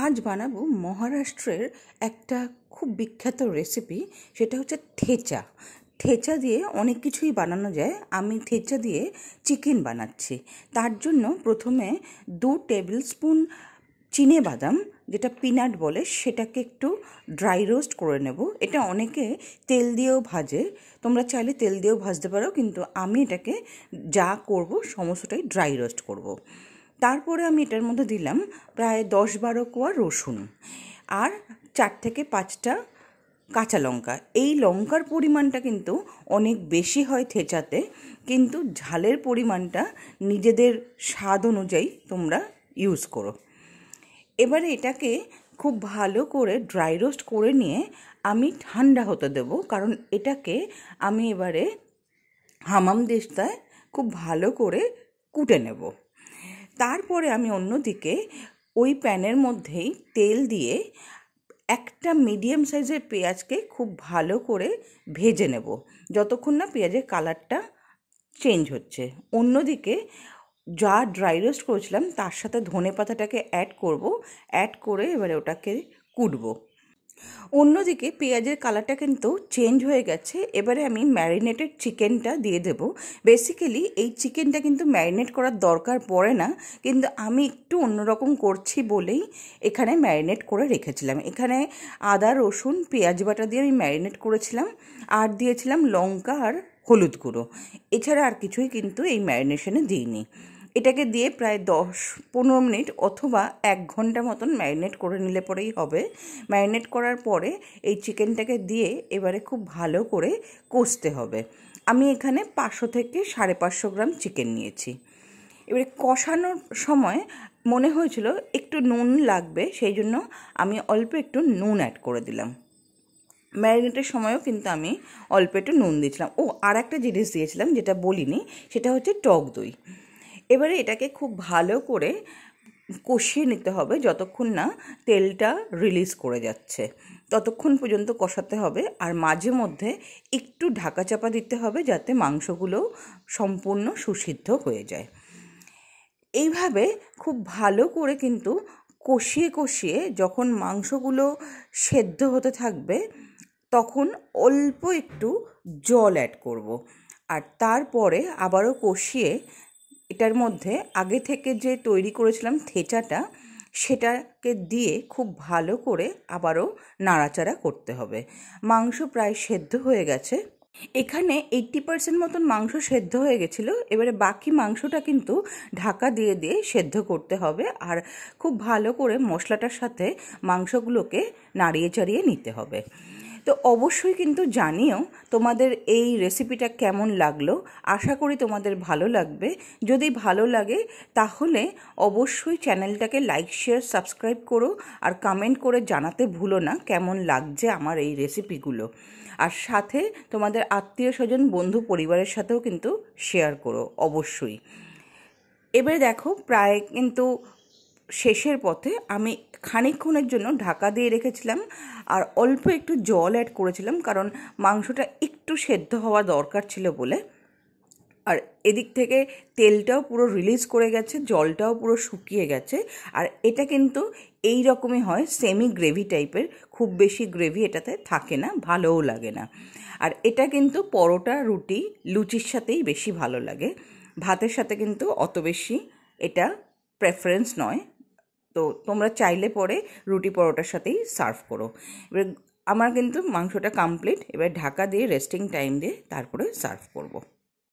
আজ বানাবো মহারাষ্ট্রের একটা খুব বিখ্যাত রেসিপি, সেটা হচ্ছে থেচা। থেচা দিয়ে অনেক কিছুই বানানো যায়। আমি থেচা দিয়ে চিকেন বানাচ্ছি। তার জন্য প্রথমে 2 টেবিল স্পুন চিনে বাদাম, যেটা পিনাট বলে, সেটাকে একটু ড্রাই রোস্ট করে নেব। এটা অনেকে তেল দিয়েও ভাজে, তোমরা চাইলে তেল দিয়েও ভাজতে পারো, কিন্তু আমি এটাকে যা করব সমস্তটাই ড্রাই রোস্ট করব। তারপরে আমি এটার মধ্যে দিলাম প্রায় 10-12 কোয়া রসুন আর 4 থেকে 5টা কাঁচা লঙ্কা। এই লঙ্কার পরিমাণটা কিন্তু অনেক বেশি হয় থেচাতে, কিন্তু ঝালের পরিমাণটা নিজেদের স্বাদ অনুযায়ী তোমরা ইউজ করো। এবারে এটাকে খুব ভালো করে ড্রাই রোস্ট করে নিয়ে আমি ঠান্ডা হতে দেব, কারণ এটাকে আমি এবারে হামামদিস্তায় খুব ভালো করে কুটে নেব। তারপরে আমি অন্যদিকে ওই প্যানের মধ্যেই তেল দিয়ে একটা মিডিয়াম সাইজের পেঁয়াজকে খুব ভালো করে ভেজে নেব, যতক্ষণ না পেঁয়াজের কালারটা চেঞ্জ হচ্ছে। অন্যদিকে যা ড্রাই রোস্ট করেছিলাম তার সাথে ধনেপাতাটাকে অ্যাড করব, অ্যাড করে এবারে ওটাকে কুটবো। অন্যদিকে পেঁয়াজের কালারটা কিন্তু চেঞ্জ হয়ে গেছে। এবারে আমি ম্যারিনেটেড চিকেনটা দিয়ে দেব। বেসিক্যালি এই চিকেনটা কিন্তু ম্যারিনেট করার দরকার পড়ে না, কিন্তু আমি একটু অন্যরকম করছি বলেই এখানে ম্যারিনেট করে রেখেছিলাম। এখানে আদা রসুন পেঁয়াজ বাটা দিয়ে আমি ম্যারিনেট করেছিলাম, আর দিয়েছিলাম লঙ্কা আর হলুদ গুঁড়ো। এছাড়া আর কিছুই কিন্তু এই ম্যারিনেশনে দিইনি। এটাকে দিয়ে প্রায় 10-15 মিনিট অথবা 1 ঘন্টা মতন ম্যারিনেট করে নিলে পরেই হবে। ম্যারিনেট করার পরে এই চিকেনটাকে দিয়ে এবারে খুব ভালো করে কষতে হবে। আমি এখানে 500 থেকে 550 গ্রাম চিকেন নিয়েছি। এবারে কষানোর সময় মনে হয়েছিল একটু নুন লাগবে, সেই জন্য আমি অল্প একটু নুন অ্যাড করে দিলাম। ম্যারিনেটের সময়ও কিন্তু আমি অল্প একটু নুন দিয়েছিলাম। আর একটা জিনিস দিয়েছিলাম যেটা বলিনি, সেটা হচ্ছে টক দই। এবারে এটাকে খুব ভালো করে কষিয়ে নিতে হবে, যতক্ষণ না তেলটা রিলিজ করে যাচ্ছে ততক্ষণ পর্যন্ত কষাতে হবে। আর মাঝে মধ্যে একটু ঢাকা চাপা দিতে হবে, যাতে মাংসগুলো সম্পূর্ণ সুসিদ্ধ হয়ে যায়। এইভাবে খুব ভালো করে কিন্তু কষিয়ে কষিয়ে যখন মাংসগুলো সেদ্ধ হতে থাকবে, তখন অল্প একটু জল অ্যাড করব। আর তারপরে আবারও কষিয়ে এটার মধ্যে আগে থেকে যে তৈরি করেছিলাম থেচাটা, সেটাকে দিয়ে খুব ভালো করে আবারও নাড়াচাড়া করতে হবে। মাংস প্রায় সেদ্ধ হয়ে গেছে। এখানে 80% মতন মাংস সেদ্ধ হয়ে গেছিলো। এবারে বাকি মাংসটা কিন্তু ঢাকা দিয়ে দিয়ে সেদ্ধ করতে হবে, আর খুব ভালো করে মশলাটার সাথে মাংসগুলোকে নাড়িয়ে চাড়িয়ে নিতে হবে। তো অবশ্যই কিন্তু জানিও তোমাদের এই রেসিপিটা কেমন লাগলো। আশা করি তোমাদের ভালো লাগবে। যদি ভালো লাগে তাহলে অবশ্যই চ্যানেলটাকে লাইক শেয়ার সাবস্ক্রাইব করো, আর কমেন্ট করে জানাতে ভুলো না কেমন লাগছে আমার এই রেসিপিগুলো। আর সাথে তোমাদের আত্মীয় স্বজন বন্ধু পরিবারের সাথেও কিন্তু শেয়ার করো অবশ্যই। এবারে দেখো প্রায় কিন্তু শেষের পথে। আমি খানিকক্ষণের জন্য ঢাকা দিয়ে রেখেছিলাম আর অল্প একটু জল অ্যাড করেছিলাম, কারণ মাংসটা একটু সেদ্ধ হওয়া দরকার ছিল বলে। আর এদিক থেকে তেলটাও পুরো রিলিজ করে গেছে, জলটাও পুরো শুকিয়ে গেছে। আর এটা কিন্তু এই রকমই হয়, সেমি গ্রেভি টাইপের, খুব বেশি গ্রেভি এটাতে থাকে না, ভালোও লাগে না। আর এটা কিন্তু পরোটা রুটি লুচির সাথেই বেশি ভালো লাগে, ভাতের সাথে কিন্তু অত বেশি এটা প্রেফারেন্স নয়। তো তোমরা চাইলে পরে রুটি পরোটার সাথেই সার্ভ করো। এবার আমার কিন্তু মাংসটা কমপ্লিট। এবার ঢাকা দিয়ে রেস্টিং টাইম দিয়ে তারপরে সার্ভ করব।